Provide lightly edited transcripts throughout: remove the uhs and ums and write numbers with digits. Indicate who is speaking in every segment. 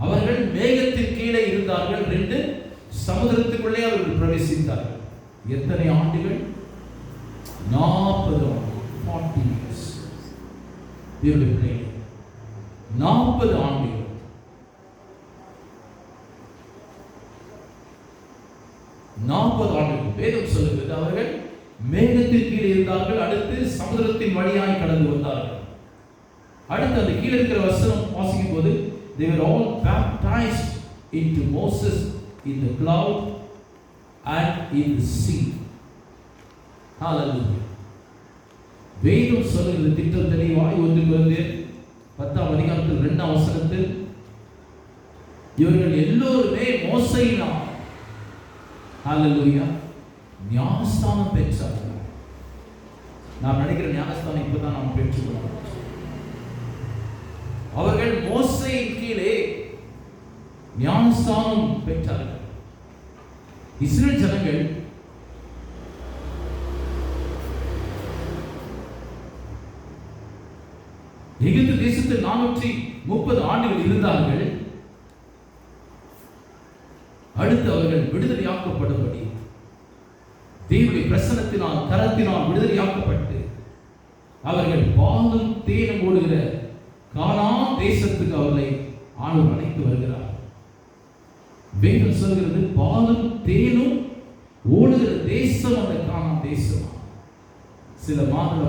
Speaker 1: அவர்கள் மேகத்தின் கீழே இருந்தார்கள். 2 சமுத்திரத்துக்குள்ளே அவர்கள் பிரவேசித்தார்கள். எத்தனை ஆண்டுகள்? 40 ஆண்டுகள். 40 years. தேவனுடைய 40 ஆண்டுகள். 40 ஆண்டுகள் வேதம் சொல்லுகிறது. அவர்கள் மேகத்தின் கீழே இருந்தார்கள். அடுத்து சமுத்திரத்தின் வழியாய் கடந்து வந்தார்கள். அடுத்து அந்த கீழே இருக்கிற வசனம் வாசிக்கும் போது they were all baptized into Moses in the cloud and in the sea. Hallelujah. வேதம் சொல்லுகிறது திட்டம் தெளிவாய் 1 கொரிந்தியர் 10ஆம் அதிகாரத்தில் 2ஆம் வசனத்தில் இவர்கள் எல்லோருமே மோசேயினால் ஹalleluya ஞானஸ்நானம் பெற்றார்கள். நாம் நினைக்கிற ஞானஸ்நானம் இப்பதான் நாம் பெற்றுக்கொள்ளலாம். அவர்கள் மோசேயின் கீழே ஞானஸ்நானம் பெற்றார்கள். இஸ்ரவேல் ஜனங்கள் எகிப்து தேசத்தில் 430 ஆண்டுகள் இருந்தார்கள். அடுத்து அவர்கள் விடுதலையாக்கப்படும்படி தேவனுடைய பிரசன்னத்தினால் கரத்தினால் விடுதலையாக்கப்பட்டு அவர்கள் பாலும் தேனும் ஓடுகிற கானான் தேசத்துக்கு அவர்களை ஆண்டவர் அழைத்து வருகிறார். வேதம் சொல்கிறது பாலும் தேனும் ஓடுகிற தேசம் அந்த கானான் தேசம். சில மாதுளை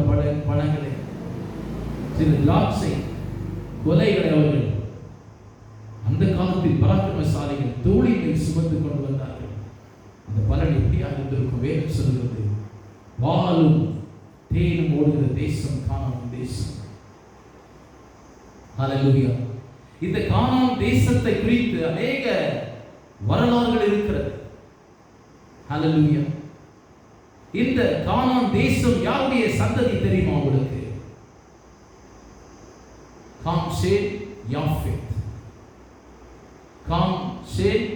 Speaker 1: பழங்களை, சில திராட்சை கொலைகளை அவர்கள் அந்த காலத்தில் பராக்கிரமசாலிகள் தோளில் சுமந்து கொண்டு வந்தார்கள். அந்த பலன் எப்படியாக இருந்திருக்கும்? வேதம் சொல்கிறது பாலும் தேனும் ஓடுகிற தேசம் கானான் தேசம். ஹalleluya. இந்த கானான் தேசத்தை குறித்து अनेक வரலாறுகள் இருக்கிறது. ஹalleluya. இந்த கானான் தேசம் யாருடைய சந்ததி தெரியுமா உங்களுக்கு? காம், சேத், யாஃபெத். காம், சேத்,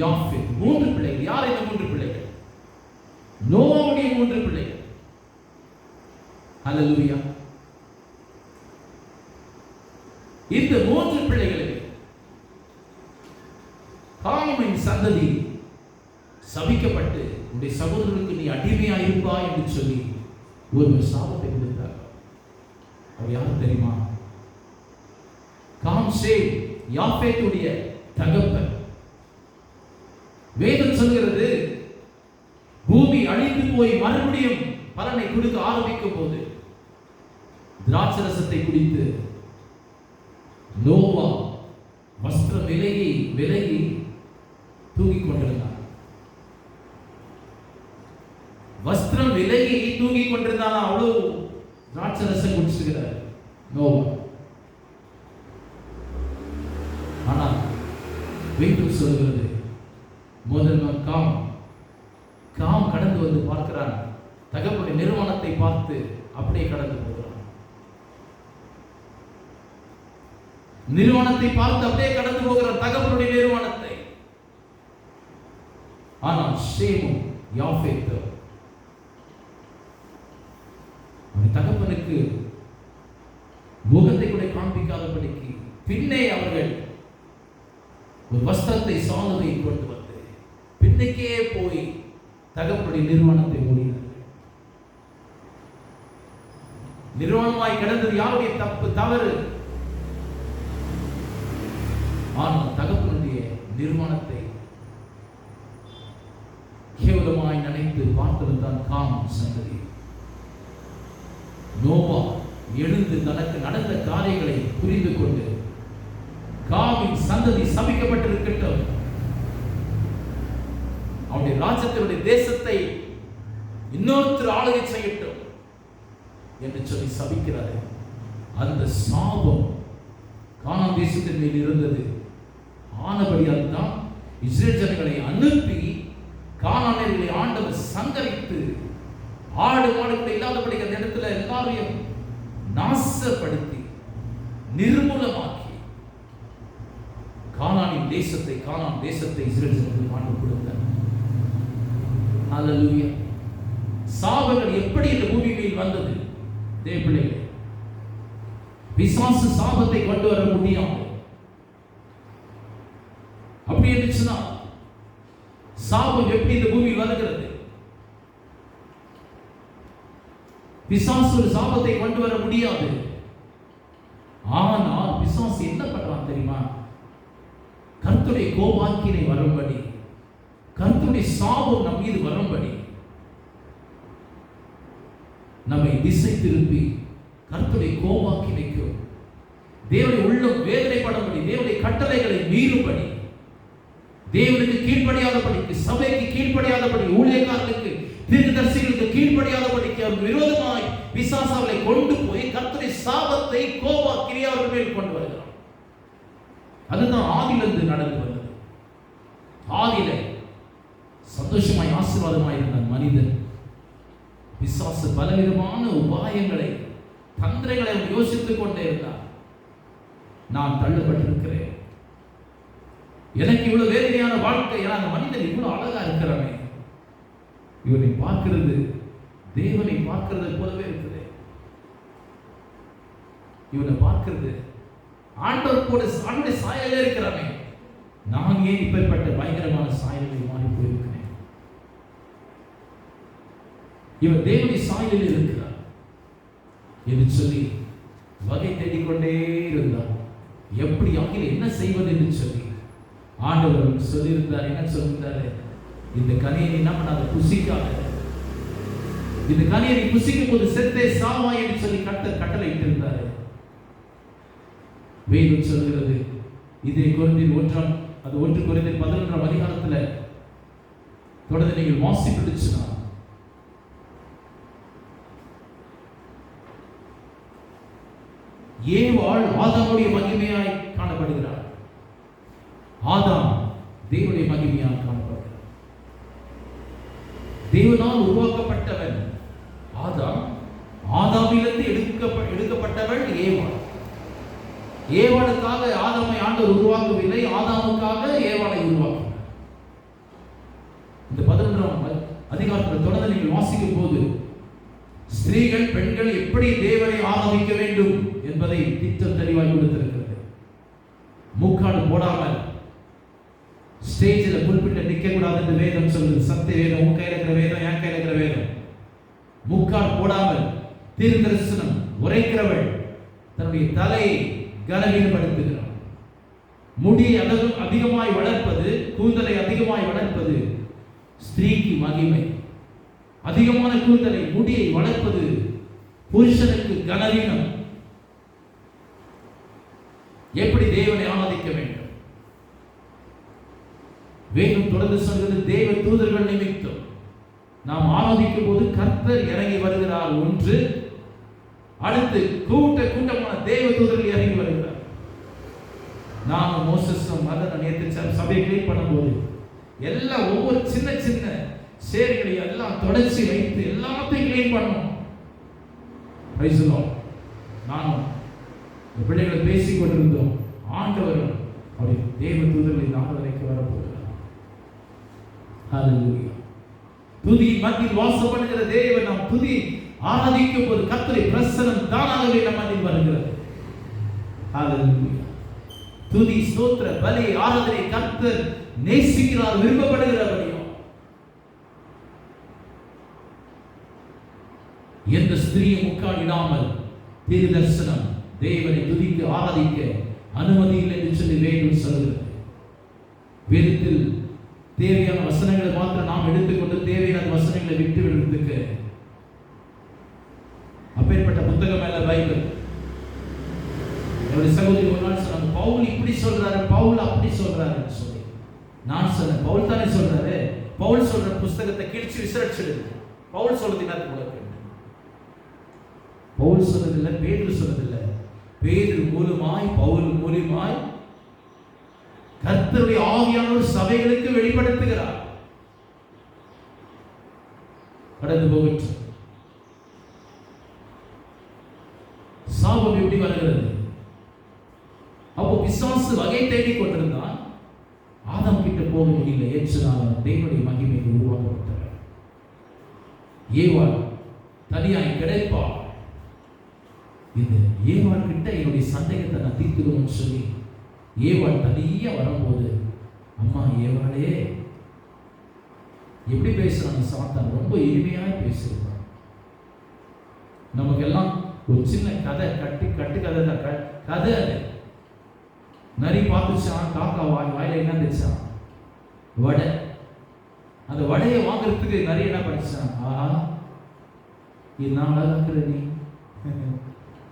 Speaker 1: யாஃபெத். 3 பிள்ளைகள். யார் இந்த 3 பிள்ளைகள்? நோவாவுடைய 3 பிள்ளைகள். ஹalleluya. இந்த 3 பிள்ளைகளுக்கு காமின் சந்ததி சபிக்கப்பட்டு உன்னுடைய சகோதரனுக்கு நீ அடிமையா இருப்பாய் என்று சொல்லி ஒரு சாபத்தை கொடுத்தார். அவர் யார் தெரியுமா? காம், சேத், யாஃபேத்துடைய தகப்பன். வேதம் சொல்கிறது பூமி அழிந்து போய் மறுபடியும் பலனை கொடுக்க ஆரம்பிக்கும் போது திராட்சரசத்தை குடித்து நோவா வஸ்திரம் விலகி தூங்கிக் கொண்டிருந்தார். வஸ்திரம் விலகி தூங்கிக் கொண்டிருந்தால் அவ்வளவு திராட்சரசம் குடிச்சுகிறார் நோவா. ஆனால் வேதம் சொல்கிறது முதல்வன் காம் கடந்து வந்து பார்க்கிறான். தகப்பனுடைய நிறுவனத்தை பார்த்து அப்படியே கடந்து போகிறான். நிறுவனத்தை பார்த்து அப்படியே கடந்து போகிறான், தகப்பனுடைய நிறுவனத்தை. ஆனால் சேமும் யாஃபேத்தும் தகப்பனுக்கு முகத்தை கூட காண்பிக்காதபடிக்கு பின்னே அவர்கள் ஒரு வஸ்திரத்தை சாலுவை கொண்டு வந்து பின்னுக்கே போய் தகப்பனுடைய நிறுவனத்தை மூடினார்கள். நிறுவனமாய் கடந்தது யாருடைய தவறு? ஆனால் தகப்பனுடைய நிறுவனத்தை கேவலமாய் நினைத்து பார்த்ததுதான் காம் சந்ததி. நோவா எழுந்து தனக்கு நடந்த காரியங்களை புரிந்து கொண்டு காமின் சந்ததி சபிக்கப்பட்டிருக்கட்டும், அவனுடைய ராஜ்யத்தினுடைய தேசத்தை இன்னொருத்தர் ஆளுகை செய்யட்டும் என்று சொல்லி சபிக்கிறார். அந்த சாபம் கானான் தேசத்தின் மேல் இருந்தது. ஆனபடியால் தான் இஸ்ரவேல் ஜனங்களை அனுப்பி கானானியர்களை ஆண்டவர் சங்கரித்து ஆடு மாடுகளை இல்லாதபடி அந்த இடத்துல எல்லாரையும் நாசப்படுத்தி நிர்மூலமாக்கி கானான் தேசத்தை இஸ்ரவேல் ஜனங்களுக்கு ஆண்டு கொடுத்தார். ஹalleluya. சாபங்கள் எப்படி இந்த பூமி மேல் வந்தது? தேவ பிள்ளைகளே, பிசாசு சாபத்தை கொண்டு வர முடியாது. அப்படி இருந்துச்சுன்னா சாபம் எப்படி இந்த பூமியில் வருகிறது? பிசாசு ஒரு சாபத்தை கொண்டு வர முடியாது. ஆனால் பிசாசு என்ன பண்றான் தெரியுமா? கர்த்தருடைய கோபாக்கினை வரும்படி, கர்த்தருடைய சாபம் நம் மீது வரும்படி நம்மை திசை திருப்பி கர்த்தருடைய கோபாக்கினைக்கும் தேவனுடைய உள்ளம் வேதனைப்படும்படி, தேவனுடைய கட்டளைகளை மீறும்படி, தேவனுக்கு கீழ்ப்படியாதபடிக்கு, சபைக்கு கீழ்ப்படியாதபடி, ஊழியக்காரர்களுக்கு, தீர்க்கதரிசிகளுக்கு கீழ்ப்படியாதபடிக்கு அவர் விரோதமாய் பிசாசு அவர்களை கொண்டு போய் கர்த்தருடைய சாபத்தை, கோபாக்கினை அவர்கள் மேல் கொண்டு வருகிறார். அதுதான் ஆதியிலிருந்து நடந்து வந்தது. ஆதியில சந்தோஷமாய் ஆசீர்வாதமாய் இருந்த மனிதன் பிசாசு பலவிதமான உபாயங்களை, தந்திரங்களை யோசித்துக் கொண்டே இருந்தார். நான் தள்ளப்பட்டிருக்கிறேன், எனக்கு இவ்வளவு வேதனையான வாழ்க்கை, அந்த மனிதன் இவ்வளவு அழகா இருக்கிறானே, இவனை பார்க்கிறது தேவனை பார்க்கிறது போலவே இருக்குது, இவனை பார்க்கிறது ஆண்டவர் கூட ஆண்டவருடைய சாயலே இருக்கிறானே, நான் ஏன் இப்பேற்பட்ட பயங்கரமான சாயலில் மாறி போயிருக்கிறேன்? இவர் தேவனுடைய சாயலில் இருக்கிறார் என்று சொல்லி வகை தேடிக்கொண்டே இருந்தார். எப்படி ஆகிய என்ன செய்வது என்று சொல்லி ஆண்டவர் சொல்லியிருந்தார். என்ன சொல்லியிருந்தாரு? இந்த கனியை என்ன பண்ணாத, புசிக்காத, இந்த கனியை நீ புசிக்கும் போது செத்தே சாவாய் என்று சொல்லி கட்டளை இட்டிருந்தாரு. வேதம் சொல்கிறது, இதே கொரிந்தியர் 1 கொரிந்தியர் 11 அதிகாரத்துல தொடர்ந்து நீங்கள் வாசிப்பிடுச்சுன்னா, ஏவாள் ஆதாமுடைய மகிமையாய் காணப்படுகிறார், ஆதாம் தேவனுடைய மகிமையாய் காணப்படுகிறார். தேவனால் உருவாக்கப்பட்டவன் ஆதாம், ஆதாமிலிருந்து எடுக்கப்பட்டவள் ஏவாள். ஏவாளுக்காக ஆதாமை ஆண்டவர் உருவாக்கவில்லை, ஆதாமுக்காக ஏவாளை உருவாக்கினார். இந்த 11 அதிகாரத்தில் தொடர்ந்து நீங்கள் வாசிக்கும் போது ஸ்திரீகள், பெண்கள் எப்படி தேவனை ஆராதிக்க வேண்டும் என்பதை திட்டம் தெளிவாக கொடுத்திருக்கிறது. மூக்காடு போடாமல் ஸ்டேஜில் குறிப்பிட்ட நிற்க கூடாது என்று வேதம் சொல்லுது. சத்திய வேதம், உன் கையில் இருக்கிற வேதம், என் கையில் இருக்கிற வேதம். மூக்காடு போடாமல் தீர்க்கதரிசனம் உரைக்கிறவள் தன்னுடைய தலையை கனவீனப்படுத்துகிறார். முடியை அதிகமாய் வளர்ப்பது, கூந்தலை அதிகமாய் வளர்ப்பது ஸ்திரீக்கு மகிமை. அதிகமான கூந்தலை, முடியை வளர்ப்பது புருஷனுக்கு கனவீனம். எப்படி தேவனை ஆராதிக்க வேண்டும்? வேதம் தொடர்ந்து சொல்கிறது, தேவ தூதர்கள் நிமித்தம் நாம் ஆராதிக்கும் போது கர்த்தர் இறங்கி வருகிறார் ஒன்று, அடுத்து கூட்டமான தேவ தூதர்கள் இறங்கி வருகிறார். நானும் மோசஸும் நேற்று சபையை கிளீன் பண்ணும்போது எல்லாம் ஒவ்வொரு சின்ன சின்ன சேரிகளை எல்லாம் தொடச்சி வைத்து எல்லாத்தையும் கிளீன் பண்ணோம். நானும் பிள்ளைகளை பேசிக் கொண்டிருந்தோம். ஆண்டவர் அவருடைய தேவ தூதர்களை ஆராதனைக்கு வரப்போகிறார். ஹல்லேலூயா. துதி மத்தியில் வாசம் பண்ணுகிற தேவன் நாம் துதி ஆராதிக்கும் போது கர்த்தருடைய பிரசன்னம் தானாகவே நம்ம மத்தியில் வருகிறது. ஹல்லேலூயா. துதி, ஸ்தோத்திர, பலி, ஆராதனை கர்த்தர் நேசிக்கிறார், விரும்பப்படுகிறவரையும். எந்த ஸ்திரீயும் முக்காடிடாமல் தீர்க்கதரிசனம் தேவனை துதிக்க ஆராதிக்க அனுமதி இல்லை என்று சொல்லி வேதம் சொல்கிறது. வேதத்தில் தேவையான வசனங்களை மாத்திரம் நாம் எடுத்துக்கொண்டு தேவையான வசனங்களை விட்டு விடுறதுக்கு அப்பேற்பட்ட புத்தகம் அல்ல பைபிள். என்னுடைய சகோதரி ஒரு நாள் சொன்னாங்க, பவுல் இப்படி சொல்றாரு, பவுல் அப்படி சொல்றாருன்னு சொல்லி. நான் சொன்னேன், பவுல் தானே சொல்றாரு, பவுல் சொல்ற புஸ்தகத்தை கிழிச்சு விசாரிச்சிடு. பவுல் சொல்றது என்ன போல? பவுல் சொன்னதில்லை, பேதுரு சொன்னதில்லை. பேதுரு மூலமாய், பவுல் மூலமாய் கர்த்தருடைய ஆவியானவர் சபைகளுக்கு வெளிப்படுத்துகிறார். கடந்து போயிற்று. சாபம் எப்படி வருகிறது? அப்போ பிசாசு வகை தேடிக் கொண்டிருந்தான். ஆதாம் கிட்ட போக முடியல. ஏற்றுனாலும் தேவனுடைய மகிமைக்கு உருவாக்கப்பட்டவர். ஏவாள் தனியாய் கிடைப்பார். இந்த ஏவாள் கிட்ட என்னுடைய சந்தேகத்தை நான் தீர்த்துக்கணும்னு சொல்லி ஏவாள் தனியா வரும்போது, அம்மா ஏவாளே எப்படி பேசுறாங்க சாத்தான், ரொம்ப இனிமையாக பேசியிருப்பான். நமக்கெல்லாம் ஒரு சின்ன கதை கட்டு கதை தான் கதை. அது நரி பார்த்துச்சான், காக்கா வாயில என்ன இருந்துச்சான், வடை. அந்த வடையை வாங்குறதுக்கு நரி என்ன படிச்சான், ஆஹா இது நான் அழகாக்குற நீ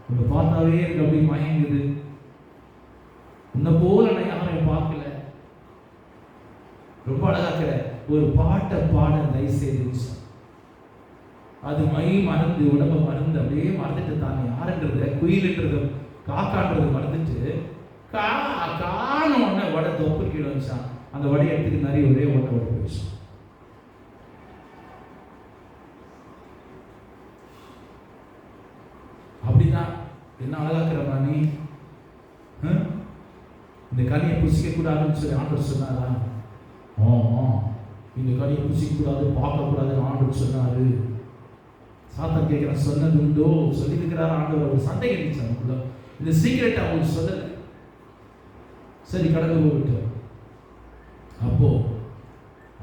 Speaker 1: உன்னை பார்த்தாவே எனக்கு அப்படி மயங்குது, உன்னை போல நான் யாரையும் பார்க்கல, ரொம்ப அழகாக்குற, ஒரு பாட்டை பாட தயவு செய்து. அது மறந்து உடம்பை மறந்து அப்படியே மறந்துட்டு தானே யாருன்றத, குயில்ன்றத காக்கான்றத மறந்துட்டு காண உடனே வடை தொப்பு கீழே வச்சான். அந்த வடையை எடுத்துக்கு நிறைய ஒரே ஓட்ட போயிடுச்சு. அப்படிதான் என்ன அழகாக்குறமா நீ, இந்த கனியை புசிக்க கூடாதுன்னு சொல்லி ஆண்டவர் சொன்னாரா? இந்த கனியை புசிக்க கூடாது, பார்க்க கூடாதுன்னு ஆண்டவர் சொன்னாரு. சாத்தான் கேட்கிற, சொன்னது உண்டோ? சொல்லியிருக்கிறார் ஆண்டவர். ஒரு சண்டை இருந்துச்சு அவனுக்குள்ள. இந்த சீக்கிரட்டை அவங்களுக்கு சொல்லலை. சரி, கடந்து போய்விட்டார். அப்போ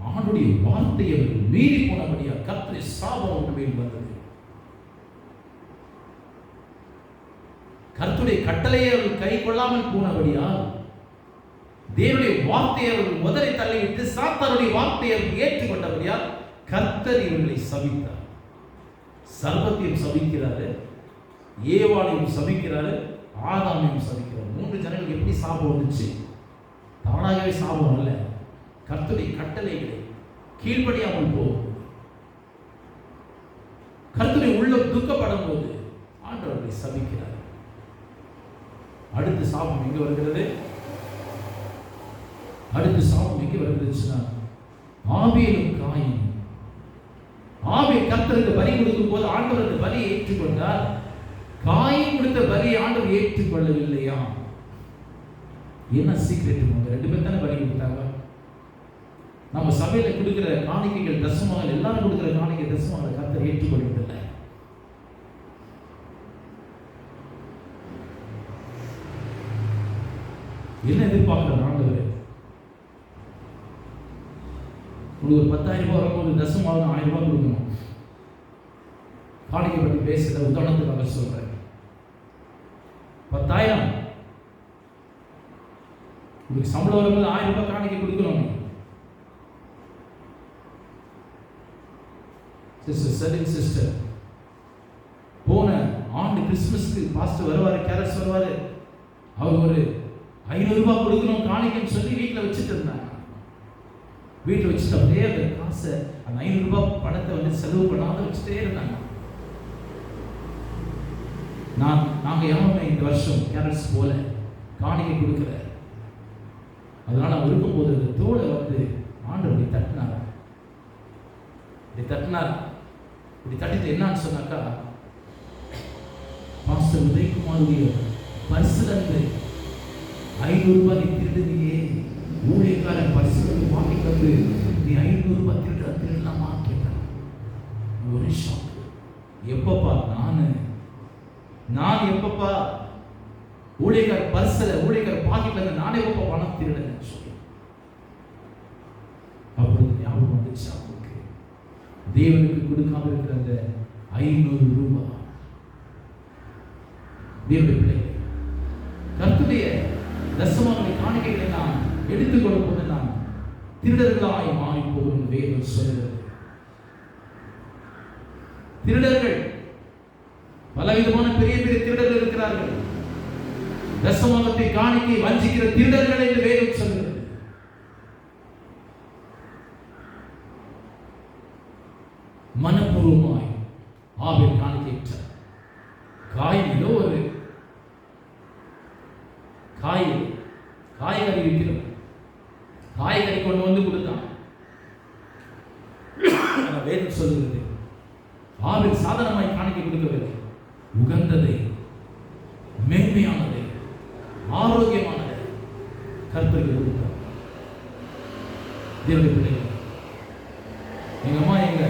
Speaker 1: ஆண்டுடைய வார்த்தையை அவர்கள் மீறி போனபடியா கர்த்தருடைய சாபம் ஒன்று மேல் வந்தது. கர்த்தருடைய கட்டளையை அவர்கள் கை கொள்ளாமல் போனபடியா தேவனுடைய வார்த்தையை அவர்கள் முதலை தள்ளிவிட்டு சாத்தானுடைய வார்த்தையை அவர்கள் ஏற்றுக்கொண்டபடியா கர்த்தர் இவர்களை சபித்தார். சர்வத்தையும் சபிக்கிறாரு, ஏவாளையும் சபிக்கிறாரு, ஆதாமையும் சபிக்கிறார். 3 ஜனங்களுக்கு எப்படி சாபம் வந்துச்சு? தானாகவே சாபம் அல்ல, கர்த்தருடைய கட்டளைகளை கீழ்ப்படியாமல் போகும். கர்த்தருடைய உள்ளம் துக்கப்படும் போது ஆண்டவரை சபிக்கிறார். அடுத்த சாபம் எங்க வருகிறது? அடுத்த சாபம் எங்க வருதுச்சுன்னா, ஆபேலும் காயின். ஆபேல் கர்த்தருக்கு பலி கொடுக்கும் போது ஆண்டவருக்கு பலியை ஏற்றுக்கொண்டார். காயின் கொடுத்த பலியை ஆண்டவர் ஏற்றுக்கொள்ளவில்லையா? என்ன சீக்ரெட்? அவங்க 2 பேர் தானே பலி கொடுத்தாங்க. நம்ம சபையில கொடுக்கிற காணிக்கைகள், தசமங்கள், எல்லாரும் கொடுக்கிற காணிக்கை தசமங்களை கர்த்தர் ஏற்றுக்கொள்ளவில்லை. என்ன எதிர்பார்க்கிற ஆண்டவர்? உங்களுக்கு ஒரு 10,000 ரூபாய் வரும்போது தசமாக 1000 ரூபாய் கொடுக்கணும். காணிக்கை பற்றி பேசுகிற உதாரணத்துக்காக சொல்றேன். 10,000 உங்களுக்கு சம்பளம் வரும்போது 1000 ரூபாய் காணிக்கை கொடுக்கணும். சிஸ்டர் போன ஆண்டு கிறிஸ்துமஸ்க்கு பாஸ்டர் வருவாரு, கேரஸ் வருவாரு. அவர் ஒரு 500 ரூபாய் கொடுக்கணும் காணிக்கைன்னு சொல்லி வீட்டில் வச்சுட்டு இருந்தாங்க. வீட்டில் வச்சுட்டு அப்படியே அந்த காசை, அந்த 500 ரூபாய் பணத்தை வந்து செலவு பண்ணாத வச்சுட்டே இருந்தாங்க. நாங்கள் யாருமே இந்த வருஷம் கேரட்ஸ் போல காணிக்கை கொடுக்கல. அதனால அவர் இருக்கும்போது அந்த தோலை வந்து ஆண்டவர் இப்படி தட்டினார். இப்படி தட்டிட்டு என்னான்னு சொன்னாக்கா, பாஸ்டர் உதயகுமாருடைய பரிசுலந்து 500 ரூபாய் திருடுனியே, ஊழியக்காரன் பரிசுலந்து வாங்கிட்டு வந்து நீ 500 ரூபாய் திருடலாமா கேட்டான். ஒரு ஷாக். எப்பப்பா நான் எப்பப்பா ஊழியக்கார பரிசுல, ஊழியக்கார பாக்கெட்ல இருந்து நானே எப்பப்பா பணம் திருடுன்னு சொல்லி அப்பொழுது ஞாபகம் வந்துச்சு அவங்களுக்கு. தேவனுக்கு கொடுக்காம இருக்கிற அந்த 500 ரூபாய். தேவனுடைய பிள்ளைகளை, கர்த்தருடைய தசமங்களை காணிக்கைகளை நாம் எடுத்துக்கொள்ளும் போது நாம் திருடர்களாய் மாறி போகும் வேதம் சொல்கிறது. திருடர்கள் பலவிதமான பெரிய பெரிய திருடர்கள் இருக்கிறார்கள். தசமத்தை காணிக்கை வஞ்சிக்கிற திருடர்கள் என்று வேதம் சொல்கிறது. மனப்பூர்வமாய் ஆபேல் காணிக்கையிட்டார். காயிலோ ஒரு காய்கறி விற்கிறோம், காய்கறி கொண்டு வந்து கொடுத்தான். வேதம் சொல்லுகிறது ஆபேல் சாதாரணமாய் காணிக்கை கொடுக்கவில்லை. உகந்ததை, மேன்மையானதை, ஆரோக்கியமானதை கர்த்தருக்கு கொடுத்தார். தேவனுடைய பிள்ளைகள், எங்க அம்மா எங்க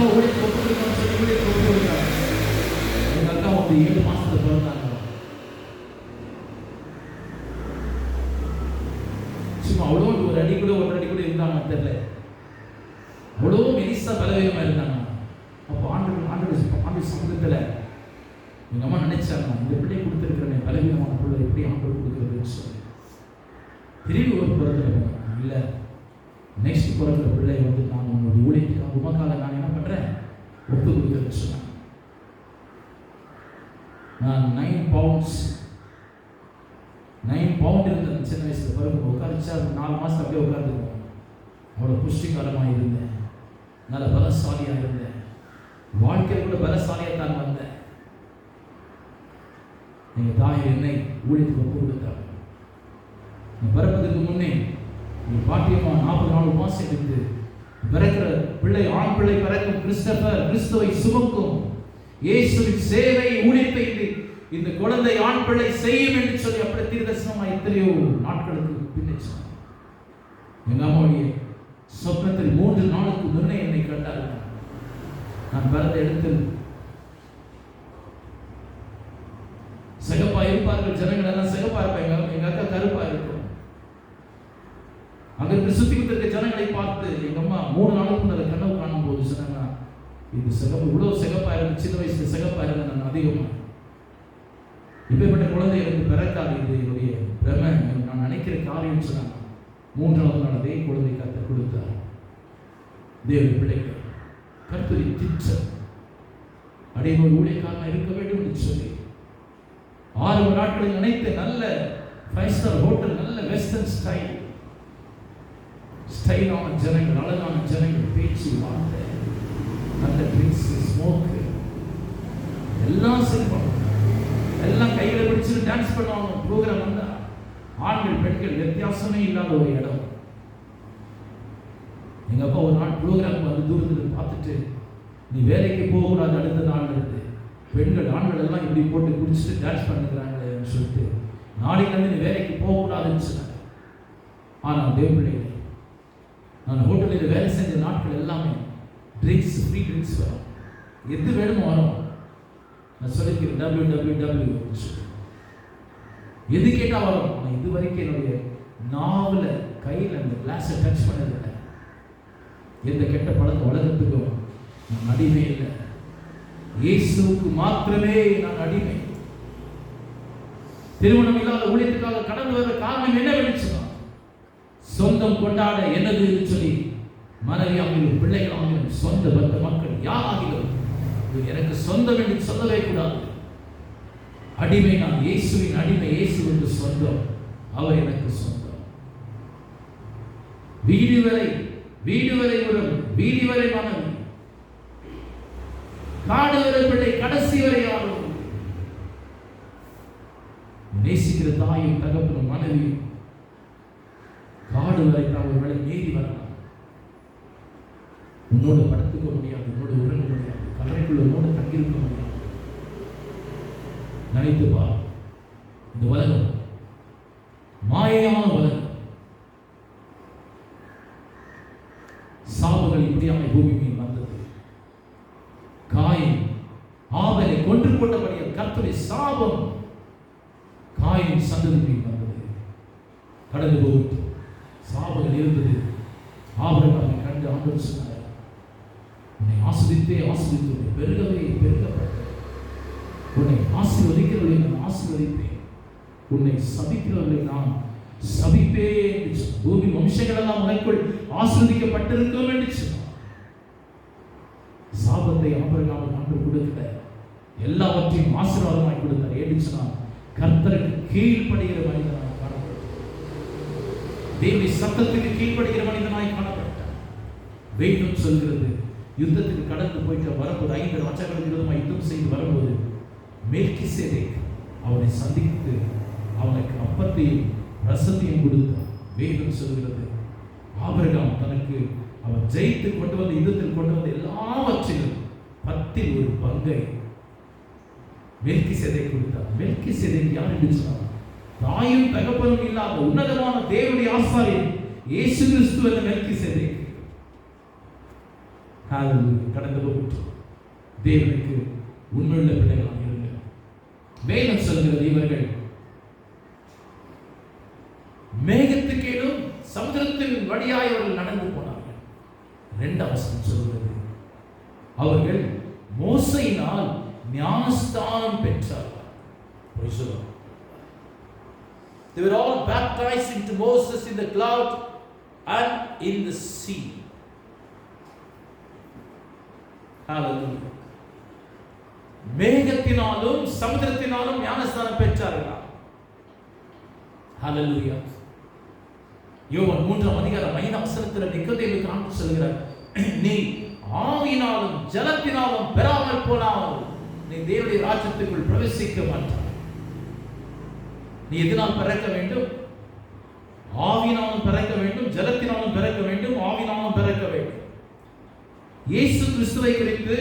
Speaker 1: 我也不会跟这个国家。சும்மா அவ்வளோ ஒரு அடி கூட ஒன்றரை அடி கூட இருந்தாங்க தெரியல, அவ்வளோ மெலிசா பலவீனமாக இருந்தாங்க. அப்போ ஆண்டு சமூகத்தில் எங்கள் அம்மா நினைச்சாங்க, இந்த பிள்ளை கொடுத்துருக்கிறேன் பலவீனமான பிள்ளை எப்படி ஆண்டு கொடுக்குறதுன்னு சொல்லி திரும்பி ஒரு புறத்தில் போனேன். இல்லை, நெக்ஸ்ட் பிறக்கிற பிள்ளை வந்து நான் உங்களுடைய ஊழியத்துக்காக உமக்காக நான் என்ன பண்ணுறேன் ஒப்பு கொடுக்குறேன்னு சொன்னேன். நான் 9 பவுண்ட் இருந்தேன் சின்ன வயசுல. பிறகு உட்காரிச்சா 4 மாதம் அப்படியே உட்காந்துருக்கோம். அவ்வளோ புஷ்டிகாரமாக இருந்தேன், நல்ல பலசாலியாக இருந்தேன், வாழ்க்கையில் கூட பலசாலியாக தான் வந்தேன். எங்கள் தாய் என்னை ஊழியத்துக்கு ஒப்பு கொடுத்தாங்க. பிறப்பதற்கு முன்னே எங்கள் பாட்டியம்மா 44 மாதம் இருந்து பிறக்கிற பிள்ளை, ஆண் பிள்ளை பிறக்கும், கிறிஸ்துவை சுமக்கும், இயேசுவின் சேவை ஊழியத்தை இந்த குழந்தை ஆண் பிள்ளை செய்யும் என்று சொல்லி அப்படி தீர்க்கதரிசனமாக எத்தனையோ நாட்களுக்கு பின்னர் எங்கள் அம்மாவுடைய சொப்னத்தில் 3 நாளுக்கு முன்னே என்னை கண்டார்கள். நான் பிறந்த இடத்தில் சிகப்பா இருப்பார்கள், ஜனங்கள் எல்லாம் சிகப்பா இருப்பாங்க, எங்க அக்கா கருப்பா இருக்கும். அங்கிருந்து சுத்தி இருக்க ஜனங்களை பார்த்து எங்க அம்மா 3 நாளுக்கு முன்னே கனவு காணும் போது சொன்னாங்க, இது சிகப்பு, இவ்வளவு சிகப்பா இருக்கு, சின்ன வயசுல சிகப்பா இருந்த நான் அதிகமா இப்பேற்பட்ட குழந்தை எனக்கு பிறக்காது, இது என்னுடைய பிரமை, நான் நினைக்கிற காரியம் சொன்னாங்க. 3வது நாள் அதே குழந்தை கர்த்தர் கொடுத்தார். தேவ பிள்ளைகள் கர்த்தரின் திட்டம் அடைவோர் ஊழியக்காரனாக இருக்க வேண்டும் என்று சொல்லி 6 நாட்களில் நினைத்த நல்ல 5 ஸ்டார் ஹோட்டல், நல்ல வெஸ்டர்ன் ஸ்டைலான ஜனங்கள், அழகான ஜனங்கள், பேச்சு வார்த்தை, நல்ல ட்ரிங்க்ஸ், ஸ்மோக்கு எல்லாம் செய்வாங்க, எல்லாம் கையில் பிடிச்சிட்டு டான்ஸ் பண்ணுவாங்க. ப்ரோக்ராம் வந்தா ஆண்கள் பெண்கள் வித்தியாசமே இல்லாத ஒரு இடம். எங்க அப்பா ஒரு நாள் ப்ரோக்ராம் வந்து தூரத்தில் பார்த்துட்டு, நீ வேலைக்கு போகக்கூடாது அடுத்த நாள் இருந்து, பெண்கள் ஆண்கள் எல்லாம் இப்படி போட்டு குடிச்சிட்டு டான்ஸ் பண்ணுறாங்களேன்னு சொல்லிட்டு நாளைக்கு நீ வேலைக்கு போகக்கூடாதுன்னு சொன்னாங்க. ஆனால் தேவப்பிள்ளைகளே, நான் ஹோட்டலில் வேலை செஞ்ச நாட்கள் எல்லாமே ட்ரிங்க்ஸ், ஃப்ரீ ட்ரிங்க்ஸ் வரும், எது வேணுமோ வரும். நான் சொல்லிக்கிறேன் www எது கேட்டால் வரும். ஆனால் இது வரைக்கும் என்னுடைய நாவில் கையில் அந்த கிளாஸை டச் பண்ணதில்லை. எந்த கெட்ட பழக்க வழக்கத்துக்கும் நான் அடிமை இல்லை, இயேசுவுக்கு மாத்திரமே நான் அடிமை. திருமணம் இல்லாத ஊழியத்துக்காக கடந்து வர காரணம் என்னவென்று சொன்னார், சொந்தம் கொண்டாட என்னது என்று சொல்லி மனைவியாகிலும் பிள்ளைகளாகிலும் சொந்த பந்த மக்கள் யாராகிலும் எனக்கு சொந்தம் என்று சொல்லவே கூடாது. அடிமை நான், இயேசுவின் அடிமை, இயேசுவுக்கு சொந்தம், அவர் எனக்கு சொந்தம். வீடு வரை உறவு, வீடு வரை மனைவி, காடு வரை பிள்ளை, கடைசி வரை ஆளும். நேசிக்கிற தாயும் தகப்பனும் மனைவியும் காடு வரை தான் ஒருவேளை மீறி வரலாம். உன்னோடு படுத்துக்க முடியாது, உன்னோடு உறங்க முடியாது, கல்லறைக்குள்ள உன்னோடு தங்கியிருக்க முடியாது. நினைத்து பா, இந்த உலகம் மாயையான உலகம். சாபங்கள் இப்படியான பூமி மீது வந்தது. காயின் ஆபலை கொன்று கொண்டபடியால் கர்த்தருடைய சாபம் காயின் சந்ததி மீது வந்தது. கடந்து போகுது சாபங்கள் இருந்தது. ஆபிரகாமை கண்டு ஆண்டவர் சொன்னார், உன்னை ஆசீர்வதித்தே ஆசீர்வதித்து பெருகவே பெருகப்பட்ட, உன்னை ஆசீர்வதிக்கிறவர்களை நான் ஆசீர்வதிப்பேன், உன்னை சபிக்கிறவர்களை நான் சபிப்பேன் என்று சொன்னார். பூமி வம்சங்கள் எல்லாம் உனக்குள் ஆசீர்வதிக்கப்பட்டிருக்கும் என்று சொன்னார். சாபத்தை ஆபிரகாமுக்கு ஆண்டவர் கொடுக்கல, எல்லாவற்றையும் ஆசீர்வாதமாய் கொடுத்தார். ஏன்னு சொன்னார், கர்த்தருக்கு கீழ்ப்படுகிற மனிதனாக காணப்பட்டார், தேவனுடைய சத்தத்துக்கு கீழ்ப்படுகிற மனிதனாய் காணப்பட்டார். வேதம் சொல்கிறது, யுத்தத்துக்கு கடந்து போயிட்டு வரும்போது 5 ராஜாக்களுக்கு விரோதமாக யுத்தம் செய்து வரும்போது மெல்கிசேதேக் அவனை சந்தித்து அவனுக்கு அப்பத்தையும் ரசத்தையும் கொடுத்தார். வேதம் சொல்கிறது, ஆபிரகாம் தனக்கு அவன் ஜெயித்து கொண்டு வந்த யுத்தத்தில் கொண்டு வந்த எல்லாவற்றிலும் 10ல் ஒரு பங்கை மெல்கிசேதேக் கொடுத்தார். மெல்கிசேதேக் யார் என்று சொன்னார், தாயும் தகப்பனும் இல்லாத உன்னதமான தேவனுடைய ஆசாரியன் இயேசு கிறிஸ்து என்ற மெல்கிசேதேக். கடந்து போட்டு தேவனுக்கு உண்மையுள்ள பிள்ளைகளாக இருங்க. வேதம் சொல்கிறது, இவர்கள் மேகத்துக்கேலும் சமுத்திரத்தின் வழியாய் அவர்கள் நடந்து போனார்கள். 2 வசனம் சொல்கிறது, அவர்கள் மோசையினால் ஞானஸ்தானம் பெற்றார்கள். They were all baptized into Moses in the cloud and in the sea. Hallelujah. மேகத்தினாலும் சமுத்திரத்தினாலும் ஞானஸ்தானம் பெற்றார்களா? Hallelujah. யோவான் 3ஆம் அதிகாரம் 5ஆம் வசனத்தில் நிக்கோதேமுக்கு ஆண்டவர் சொல்கிறார், நீ ஆவியினாலும் ஜலத்தினாலும் பெறாமல் போனால் நீ தேவனுடைய ராஜ்யத்துக்குள் பிரவேசிக்க மாட்டாய். நீ எதனால் பிறக்க வேண்டும்? ஆவியினாலும் பிறக்க வேண்டும், ஜலத்தினாலும் பிறக்க வேண்டும், ஆவியினாலும் பிறக்க வேண்டும். இயேசு கிறிஸ்துவை குறித்து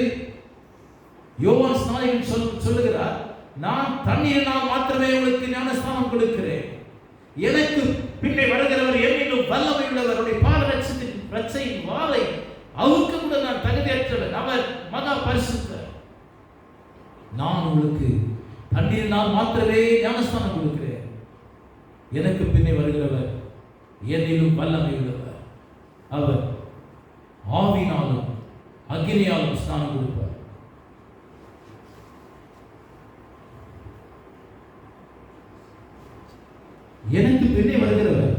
Speaker 1: யோவான் ஸ்நானிகன் சொல்லுகிறார், நான் தண்ணீரினால் மாத்திரமே உங்களுக்கு ஞானஸ்நானம் கொடுக்கிறேன், எனக்கு பின்னே வருகிறவர் என்னிலும் வல்லமை உள்ளவருடைய பாதரட்சத்தின் ரட்சையின் வாளை அவுக்க கூட நான் தகுதியற்றவன், அவர் மகா பரிசுத்தர். நான் உங்களுக்கு தண்ணீரினால் மாத்திரமே ஞானஸ்நானம் கொடுக்கிறேன், எனக்கு பின்னே வருகிறவர் என்னிலும் வல்லமை உள்ளவர், அவர் ஆவினாலும் அக்கினியாலும் ஸ்நானம் கொடுப்பார். எனக்கு பின்னே வருகிறவர்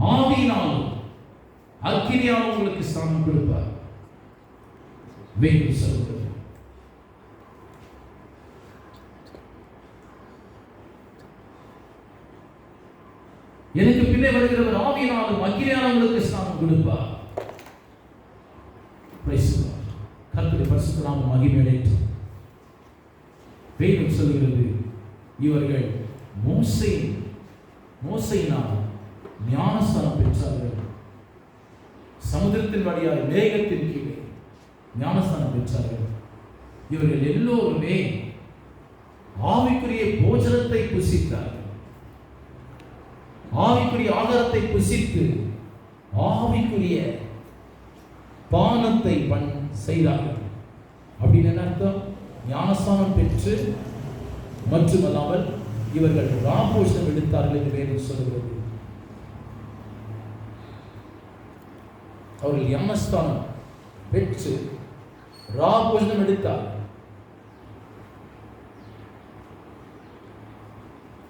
Speaker 1: ஆவியினாலும் அக்கினியாலும் உங்களுக்கு ஸ்நானம் கொடுப்பார். வேறு சொல்கிறது, எனக்கு பின்னே வருகிறவர் ஆவியினாலும் அக்கினியாலும் உங்களுக்கு ஸ்நானம் கொடுப்பார். கர்த்தருடைய பரிசுத்த நாமம் மகிமையடையட்டும். வேதம் சொல்கிறது, இவர்கள் மோசையினால் ஞானஸ்நானம் பெற்றார்கள். சமுத்திரத்தின் வழியாக மேகத்தின் கீழே ஞானஸ்நானம் பெற்றார்கள். இவர்கள் எல்லோருமே ஆவிக்குரிய போஜனத்தை புசித்தார்கள். ஆவிக்குரிய ஆகாரத்தை புசித்து ஆவிக்குரிய பானத்தை செய்தார்கள். அப்படின்னு என்ன அர்த்தம்? ஞானஸ்நானம் பெற்று மட்டுமல்லாமல் இவர்கள் ராபோஜனம் எடுத்தார்கள் என்று வேதம் சொல்கிறது. அவர்கள் ஞானஸ்நானம் பெற்று ராபோஜனம் எடுத்தார்கள்.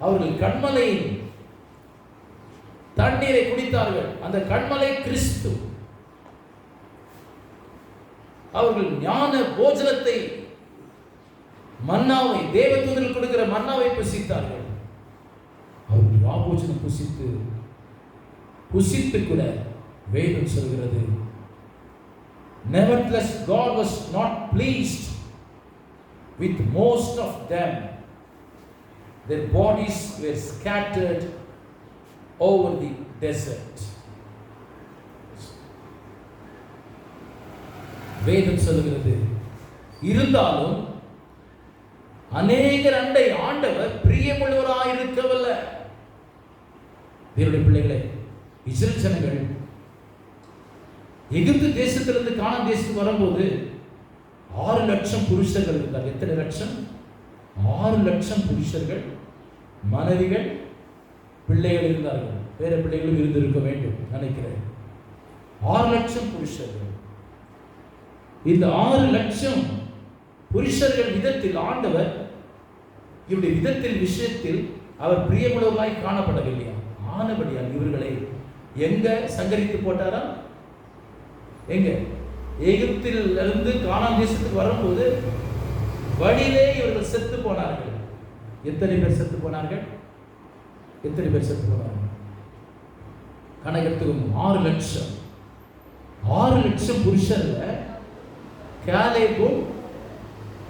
Speaker 1: அவர்கள் கண்மலையின் தண்ணீரை குடித்தார்கள். அந்த கண்மலை கிறிஸ்து. அவர்கள் ஞான போஜனத்தை, மன்னாவை, தேவதூதர்கள் கொடுக்கிற மன்னாவை புசித்தார்கள். அவர்கள் ராபோஜனம் புசித்து கூட வேதம் சொல்கிறது, nevertheless God was not pleased with most of them. Their bodies were scattered over the desert. வேதம் சொல்கிறது, இருந்தாலும் அநேகர் அண்டை ஆண்டவர் பிரியமுள்ளவராயிருக்கவில்லை. தேவனுடைய பிள்ளைகளே, இஸ்ரவேல் ஜனங்கள் எகிப்து தேசத்திலிருந்து கானான் தேசத்துக்கு வரும்போது 6 லட்சம் புருஷர்கள் இருந்தார்கள். எத்தனை லட்சம்? 6 லட்சம் புருஷர்கள், மனைவிகள், பிள்ளைகள் இருந்தார்கள். வேற பிள்ளைகளும் இருந்திருக்க வேண்டும் நினைக்கிறேன். 6 லட்சம் புருஷர்கள். இந்த 6 லட்சம் புருஷர்கள் விதத்தில் ஆண்டவர், இவருடைய விதத்தில் விஷயத்தில் அவர் பிரியமுள்ளவராய் காணப்படவில்லையா? ஆனபடியால் இவர்களை எங்க சங்கரித்து போட்டாரா? எங்க? எகிப்தில் இருந்து கானான் தேசத்துக்கு வரும்போது வழியிலே இவர்கள் செத்து போனார்கள். எத்தனை பேர் செத்து போனார்கள்? எத்தனை பேர் செத்து போனார்கள்? கணக்கெடுத்துக்கும் 6 லட்சம். 6 லட்சம் புருஷர்ல காலேபும்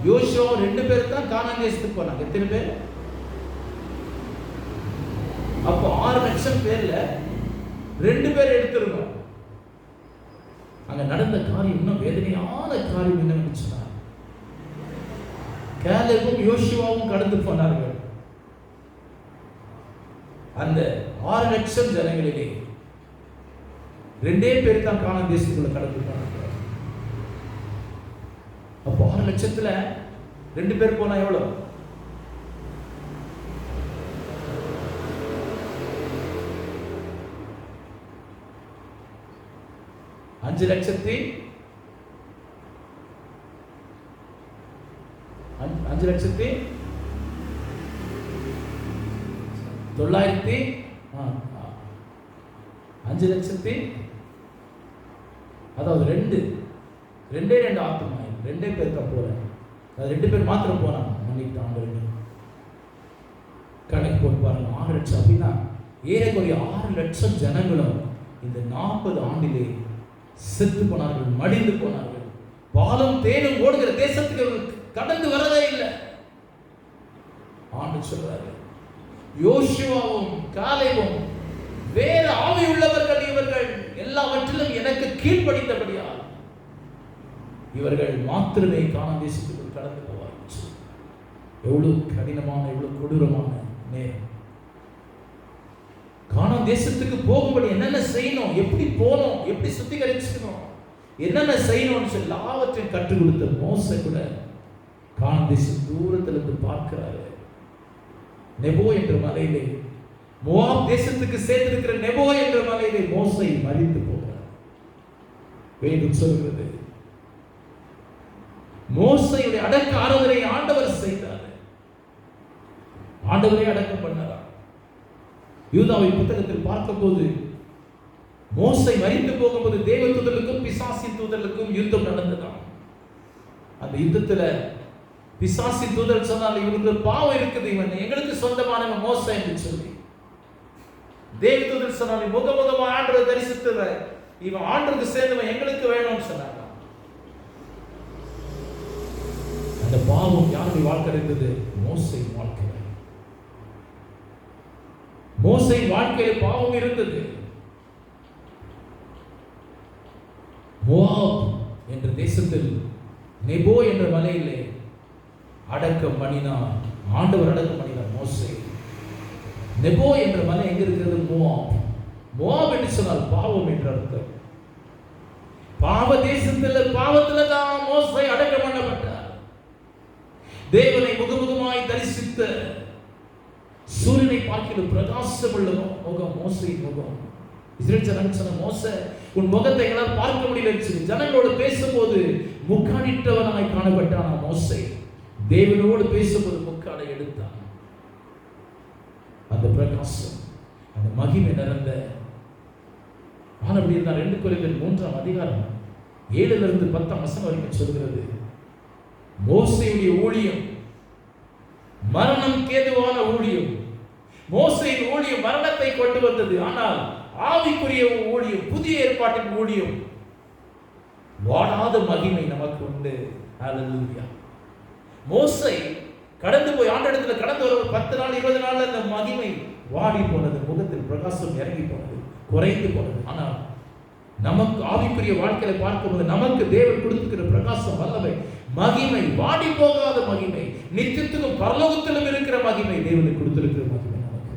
Speaker 1: யோசுவா 2 பேர் தான் கானான் தேசத்துக்கு போனாங்க. எத்தனை பேர்? அப்போ 6 லட்சம் பேர்ல 2 பேர் எடுத்துருந்தோம். அங்க நடந்த காரியம் இன்னும் வேதனையான காரியம் என்னன்னு சொன்னார். காலேபும் யோசுவாவும் கடந்து போனார்கள். அந்த 6 லட்சம் ஜனங்களிலே 2 பேர் தான் கானான் தேசத்துக்குள்ள கடந்து போனாங்க. அப்போ 6 லட்சத்துல 2 பேர் போனா எவ்வளவு? 5,00,000 அதாவது ரெண்டே ஆத்மா, 2 பேர் தான் போறேன். அது 2 பேர் மாத்திரம் போறாங்க. மன்னிக்கிட்டாங்க. கணக்கு போட்டு பாருங்க. 6 லட்சம் அப்படின்னா ஏறக்குறைய 6 லட்சம் ஜனங்களும் இந்த 40 ஆண்டிலே செத்து போனார்கள், மடிந்து போனார்கள். பாலும் தேனும் ஓடுகிற தேசத்துக்கு கடந்து வரவே இல்லை. ஆண்டு சொல்றாரு, யோசுவாவும் காலேபும் வேற ஆவி உள்ளவர்கள், இவர்கள் எல்லாவற்றிலும் எனக்கு கீழ்ப்படிந்தபடியால் இவர்கள் மாத்திரமே கானான் தேசத்துக்குள் கடந்து போவார்கள். எவ்வளவு கடினமான, எவ்வளவு கொடூரமான நேரம். கானான் தேசத்துக்கு போகும்படி என்னென்ன செய்யணும், எப்படி போகணும், எப்படி சுத்திகரிச்சுக்கணும், என்னென்ன செய்யணும்னு சொல்லி எல்லாவற்றையும் கற்றுக் கொடுத்த மோசே கூட கானான் தேசம் தூரத்திலிருந்து பார்க்கிறாரு. நெபோ என்ற மலையிலே, மோவாப் தேசத்துக்கு சேர்த்திருக்கிற நெபோ என்ற மலையிலே மோசே மரித்து போகிறார். வேதம் சொல்கிறது, மோசேயுடைய அடக்க ஆராதனை ஆண்டவர் செய்தார். ஆண்டவரே அடக்கம் பண்ணார். யூதாவின் புத்தகத்தில் பார்க்கும்போது மோசே மரித்து போகும்போது தேவதூதர்களுக்கும் பிசாசின் தூதர்களுக்கும் யுத்தம் நடந்ததாம். அந்த யுத்தத்துல பிசாசின் தூதர் சொன்னால், இவனுக்கு பாவம் இருக்குது, இவன் எங்களுக்கு சொந்தமானவன் மோசே என்று சொல்லி. தேவதூதர் சொன்னால், முகமுகமா ஆண்டவரை தரிசித்தவன், இவன் ஆண்டவருக்கு சேர்ந்தவன், எங்களுக்கு வேணும்னு சொன்னாங்க. அந்த பாவம் யாருடைய வாழ்க்கை இருந்தது? மோசே வாழ்க்கை. மோசே வாழ்க்கையில் பாவம் இருந்தது. மோவாப் என்ற தேசத்தில் நெபோ என்ற மலையிலே அடக்கம் பண்ணினார். ஆண்டவர் அடக்கம் பண்ணினார் மோசே. நெபோ என்ற மலை எங்க இருக்கிறது? மோவாப். மோவாப் என்று சொன்னால் பாவம் என்று அர்த்தம். பாவ தேசத்தில், பாவத்துல தான் மோசே அடக்கம் பண்ணப்பட்டார். தேவனை முகமுகமாய் தரிசித்த, சூரியனை பார்க்கிற பிரகாசம் உள்ள முகம் மோசேயின் முகம். இஸ்ரவேல் ஜனங்கள் சொன்ன, மோசே உன் முகத்தை எங்களால் பார்க்க முடியல. ஜனங்களோடு பேசும்போது முக்காடிட்டவனாய் காணப்பட்டான் மோசே. தேவனோடு பேசும்போது முக்காடை எடுத்தான். அந்த பிரகாசம், அந்த மகிமை நிறைந்த ஆனபடி இருந்தார். 2 கொரிந்தியர் 3ஆம் அதிகாரம் 7 to 10 வரைக்கும் சொல்கிறது, மோசேயுடைய ஊழியம் மரணம் கேதுவான ஊழியம். மோசேயின் ஊழியம் மரணத்தை கொண்டு வந்தது. ஆனால் ஆவிக்குரிய ஊழியம், புதிய ஏற்பாட்டின் ஊழியம், வாடாத மகிமை நமக்கு உண்டு. ஹல்லேலூயா. மோசே கடந்து போய் ஆண்டவரிடத்துல கடந்து வர 10 நாள் 20 நாள்ல அந்த மகிமை வாடி போனது, முகத்தில் பிரகாசம் இறங்கி போனது, குறைந்து போனது. ஆனால் நமக்கு ஆவிக்குரிய வாழ்க்கையை பார்க்கும்போது நமக்கு தேவன் கொடுத்திருக்கிற பிரகாசம், வல்லமை, மகிமை, வாடி போகாத மகிமை, நித்தியத்திலும் பரலோகத்திலும் இருக்கிற மகிமை, தேவனுக்கு கொடுத்திருக்கிற மகிமை நமக்கு.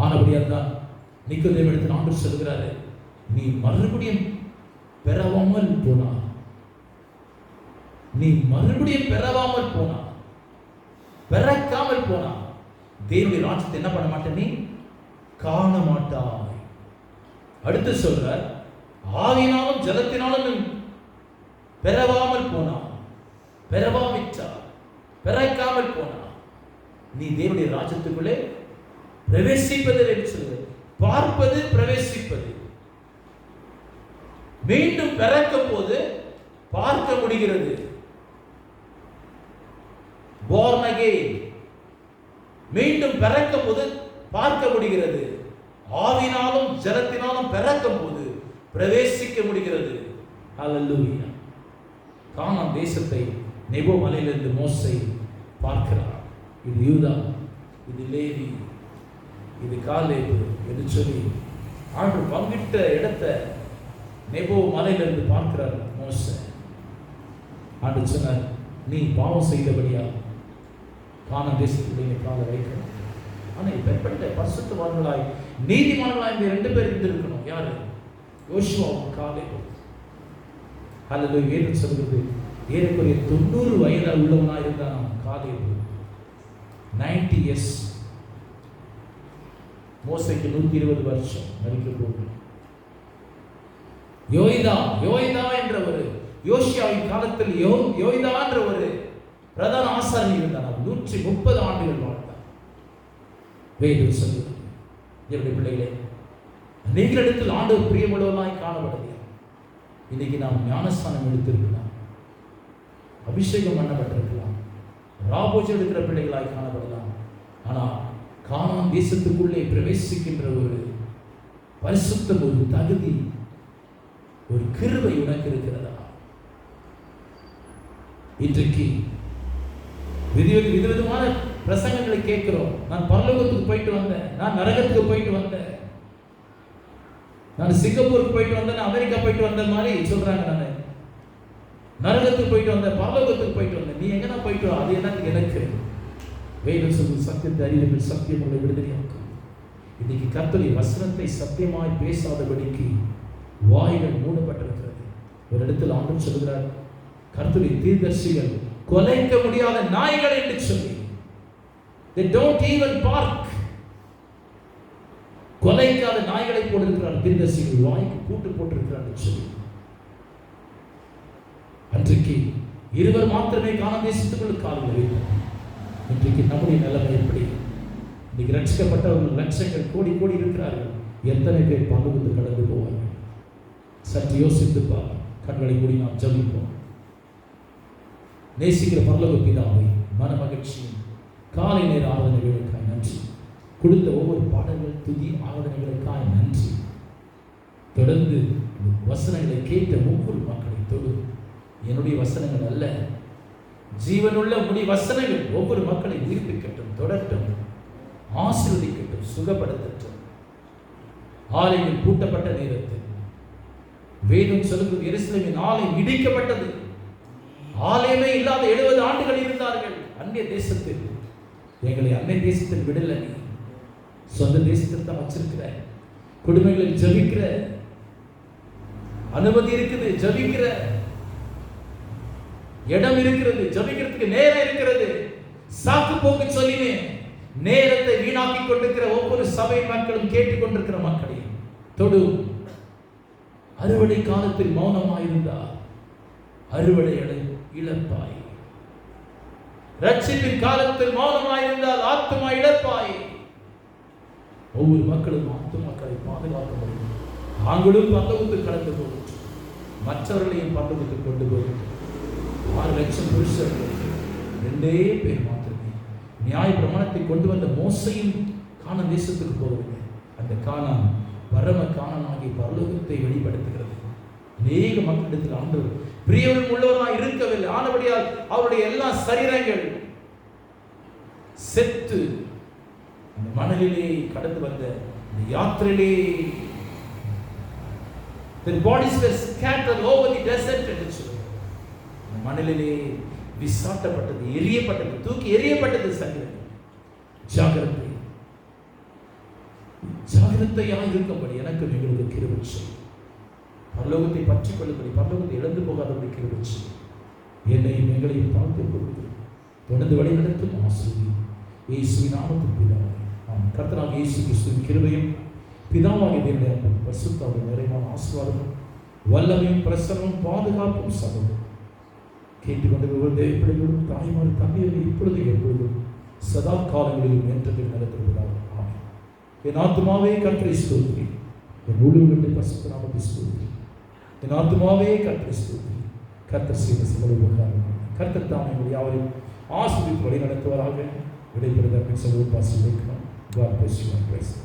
Speaker 1: ஆனபடியால் தான் நிக்கோதேமிடத்தில் ஆண்டவர் சொல்கிறாரு, நீ மறுபடியும் பெறாமல் போனா, நீ மறுபடியும் பெறாமல் போனா, பிறக்காமல் போனா தேவனுடைய ராஜ்யத்தை என்ன பண்ண மாட்டேன், நீ காண மாட்டாய். அடுத்து சொல்றார், ஆவியினாலும் ஜலத்தினாலும் பெறவாமல் போனா, பெறவாவிட்டா, பிறக்காமல் போனா நீ தேவனுடைய ராஜ்யத்துக்குள்ளே பிரவேசிப்பது என்று சொல்றது. பார்ப்பது, பிரவேசிப்பது. மீண்டும் பிறக்கும் போது பார்க்க முடிகிறது. born again. மீண்டும் பிறக்கும் போது பார்க்க முடிகிறது. ஆவினாலும் ஜலத்தினாலும் பிறக்கும் போது பிரவேசிக்க முடிகிறது. ஹல்லேலூயா. கானான் தேசத்தை நெபோ மலையிலிருந்து மோசே பார்க்கிறார். இது யூதா, இது லேவி, இது காலேபு என்று சொல்லி ஆண்டவர் பங்கிட்ட இடத்தை நெபோ மலையிலிருந்து பார்க்கிறார் மோசே. ஆண்டவர் சொன்னார், நீ பாவம் செய்தபடியா கானான் தேசத்துடைய காலை வைக்கணும். ஆனால் இப்பேற்பட்ட பரிசுத்தவான்களாய் நீதிமான்களாய் இந்த 2 பேர் இருந்திருக்கணும். யாரு? யோசுவாவும் காலேபும். ஹல்லேலூயா. வேதம் சொல்கிறது, ஏறக்குறைய 90 வயது உள்ளவனாய் இருந்தான் காலேபு. 90 years. மோசேக்கு 120 வருஷம் மரிக்க போகும். யோய்தா என்ற ஒரு யோசியாவின் காலத்தில் யோய்தா என்ற ஒரு பிரதான ஆசாரி இருந்தார். 130 ஆண்டுகள் வாழ்ந்தார். வேதம் சொல்லுது, என்னுடைய பிள்ளைகளே, அநேகரிடத்தில் ஆண்டவர் பிரியமுள்ளவர்களாய் காணப்படுகிறார். இன்னைக்கு நாம் ஞானஸ்தானம் எடுத்திருக்கலாம், அபிஷேகம் பண்ணப்பட்டிருக்கலாம், ராபோஜம் எடுக்கிற பிள்ளைகளாய் காணப்படலாம். ஆனால் கானான் தேசத்துக்குள்ளே பிரவேசிக்கின்ற ஒரு பரிசுத்தம், ஒரு தகுதி, ஒரு கிருபை உனக்கு இருக்கிறதா? இன்றைக்கு விதவிதமான பிரசங்கங்களை கேட்கிறோம். நான் பரலோகத்துக்கு போயிட்டு வந்தேன், நான் நரகத்துக்கு போயிட்டு வந்தேன், நான் சிங்கப்பூருக்கு போயிட்டு வந்தேன், அமெரிக்கா போயிட்டு வந்த மாதிரி சொல்றாங்க. நான் நரகத்துக்கு போயிட்டு வந்தேன், பரலோகத்துக்கு போயிட்டு வந்தேன். நீ எங்கன்னா போயிட்டு வா, அது என்னன்னு எனக்கு வேதம் சொல்லும். சத்தியத்தை அறிவுகள் சத்தியம் உங்களை விடுதலையாக்கும். இன்னைக்கு கர்த்தருடைய வசனத்தை சத்தியமாய் பேசாதபடிக்கு வாய்கள் மூடப்பட்டிருக்கிறது. ஒரு இடத்தில் ஆண்டவர் சொல்கிறார், கர்த்தருடைய தீர்க்கதரிசிகள் கொலைக்க முடியாத நாய்கள் என்று சொல்லி, they don't even bark. கொலைக்காத நாய்களை போட்டிருக்கிறார் தீர்க்கதரிசிகள், வாய்க்கு பூட்டு போட்டிருக்கிறார் சொல்லி. அன்றைக்கு 2 மாத்திரமே கானான் தேசத்துக்குள் காலில் வைத்தார். இன்றைக்கு நம்முடைய நிலைமை எப்படி? இன்னைக்கு ரட்சிக்கப்பட்டவர்கள் லட்சங்கள் கோடி கோடி இருக்கிறார்கள். எத்தனை பேர் பங்குந்து கடந்து போவார்கள்? சற்று யோசித்துப்பா. கண்களை மூடி நாம் ஜெபிப்போம். நேசிக்கிற பரலோக பிதாவே, மன மகிழ்ச்சியும் காலை நேர ஆராதனைகளுக்காய் நன்றி. கொடுத்த ஒவ்வொரு பாடல்கள், துதி, ஆராதனைகளுக்காய் நன்றி. தொடர்ந்து வசனங்களை கேட்ட ஒவ்வொரு மக்களை தொடு. என்னுடைய வசனங்கள் அல்ல, ஜீவனுள்ள முடி வசனங்கள் ஒவ்வொரு மக்களை உயிர்ப்பிக்கட்டும், தொடரட்டும், ஆசீர்வதிக்கட்டும், சுகப்படுத்தட்டும். ஆலயங்கள் பூட்டப்பட்ட நேரத்தில் வேதம் சொல்லுகிறது, எருசலேமின் ஆலயம் இடிக்கப்பட்டது. ஆலயமே இல்லாத 70 ஆண்டுகள் இருந்தார்கள் அந்நிய தேசத்தில். எங்களை அந்நிய தேசத்தில் விடல, நீ சொந்த தேசத்தில் தான் வச்சிருக்கிற. குடும்பங்களில் ஜபிக்கிற அனுமதி இருக்குது, ஜபிக்கிற இடம் இருக்கிறது, ஜபிக்கிறதுக்கு நேரம் இருக்கிறது. சாக்கு போக்கு சொல்லினே நேரத்தை வீணாக்கி கொண்டிருக்கிற ஒவ்வொரு சபை மக்களும் கேட்டுக்கொண்டிருக்கிற மக்களை தொடு. அறுவடை காலத்தில் மௌனமாயிருந்தார், அறுவடை இழப்பாய். ரட்சிப்பின் காலத்தில் மௌனமாயிருந்தால் ஆத்துமா இழப்பாய். ஒவ்வொரு மக்களும் ஆத்துமாக்களை பாதுகாக்க முடியும். தாங்களும் பரலோகத்துக்கு கடந்து போகும், மற்றவர்களையும் பரலோகத்துக்கு கொண்டு போகும். 6 லட்சம் புருஷர்கள் 2 பேர் மாத்திரமே நியாய பிரமாணத்தை கொண்டு வந்த மோசையும் கானான் தேசத்துக்கு போகவில்லை. அந்த கானான் பரம கானானாகிய பரலோகத்தை வெளிப்படுத்துகிறது. அநேக மக்களிடத்தில் ஆண்டவர் பிரியவன் உள்ளவராய் இருக்கவில்லை. ஆனபடியால் அவருடைய எல்லா சரீரங்கள் செத்து அந்த மணலிலே கடந்து வந்த இந்த யாத்திரையிலே their bodies were scattered over the desert என்று சொல்லுவார். மணலிலே விசாட்டப்பட்டது, எரியப்பட்டது, தூக்கி எரியப்பட்டது சரீரங்கள். ஜாகிரதையாக இருக்கும்படி எனக்கு எங்களுக்கு கிருபை செய்யும். பரலோகத்தை பற்றிக் கொள்ளும்படி, பரலோகத்தை இழந்து போகாதபடி கிருபை செய்யும். என்னையும் எங்களையும் தாழ்த்திக் கொள்வது தொடர்ந்து வழிநடத்தும் ஆசீர்வதி இயேசுவின் நாமத்தில் பிதாவே ஆமென். கர்த்தராகிய இயேசு கிறிஸ்துவின் கிருபையும் பிதாவாகிய தேவனுடைய அன்பும் பரிசுத்தாவின் நிறைவான ஆசீர்வாதமும் வல்லமையும் பிரசன்னமும் பாதுகாப்பும் சகோதரர் கேட்டுக்கொண்டு தேவப்பிள்ளைகளும் தாய்மார் தந்தையர்கள் இப்பொழுது எப்பொழுதும் சதா காலங்களிலும் என்றதில் நடத்திருப்பதாக ஆமென். என் ஆத்துமாவே கர்த்தரை ஸ்தோத்திரி, என் முழு பரிசுத்த நாமத்தை ஸ்தோத்திரி. என் ஆத்துமாவே கர்த்தரை ஸ்தோத்திரி. கர்த்தர் செய்த சகல உபகாரங்கள் கர்த்தர் தாமே உங்களை யாவரையும் ஆசீர்வதித்து வழி நடத்துவதாக. விடைபெறுவதற்கு சகோதர பாசி வைக்கணும். God bless you and bless you.